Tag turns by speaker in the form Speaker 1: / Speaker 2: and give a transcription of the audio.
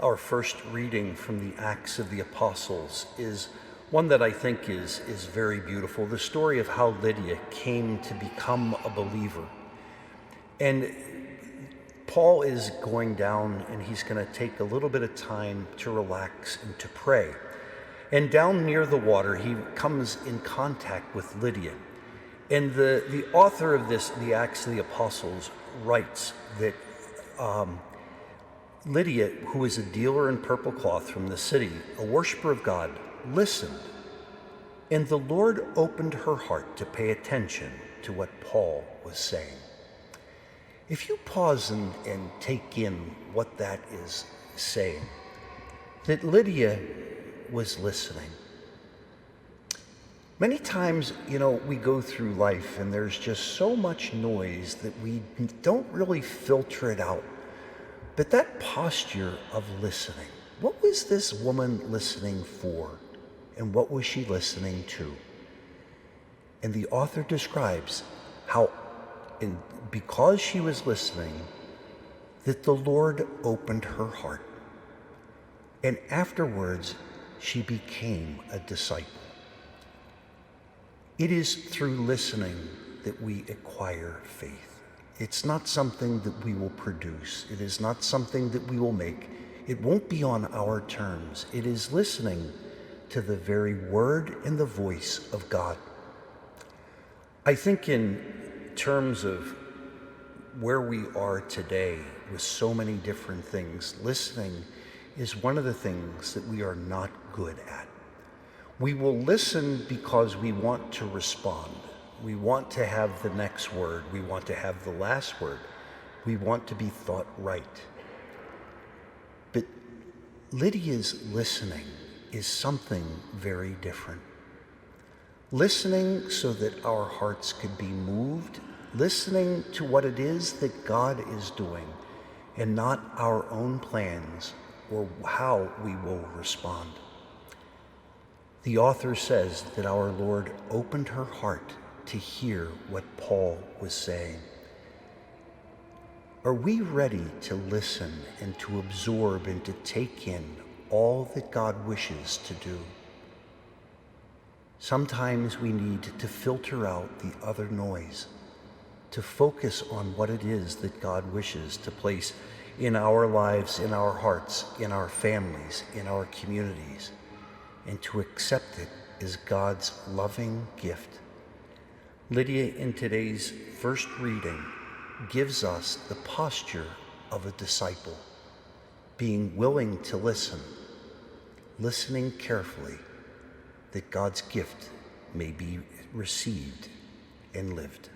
Speaker 1: Our first reading from the Acts of the Apostles is one that I think is very beautiful. The story of how Lydia came to become a believer. And Paul is going down and he's going to take a little bit of time to relax and to pray. And down near the water, he comes in contact with Lydia. And the author of this, the Acts of the Apostles, writes that Lydia, who is a dealer in purple cloth from the city, a worshiper of God, listened, and the Lord opened her heart to pay attention to what Paul was saying. If you pause and take in what that is saying, that Lydia was listening. Many times, we go through life and there's just so much noise that we don't really filter it out. But that posture of listening, what was this woman listening for? And what was she listening to? And the author describes how, because she was listening, that the Lord opened her heart. And afterwards, she became a disciple. It is through listening that we acquire faith. It's not something that we will produce. It is not something that we will make. It won't be on our terms. It is listening to the very word and the voice of God. I think in terms of where we are today with so many different things, listening is one of the things that we are not good at. We will listen because we want to respond. We want to have the next word. We want to have the last word. We want to be thought right. But Lydia's listening is something very different. Listening so that our hearts could be moved, listening to what it is that God is doing, and not our own plans or how we will respond. The author says that our Lord opened her heart to hear what Paul was saying. Are we ready to listen and to absorb and to take in all that God wishes to do? Sometimes we need to filter out the other noise, to focus on what it is that God wishes to place in our lives, in our hearts, in our families, in our communities, and to accept it as God's loving gift. Lydia, in today's first reading, gives us the posture of a disciple, being willing to listen, listening carefully, that God's gift may be received and lived.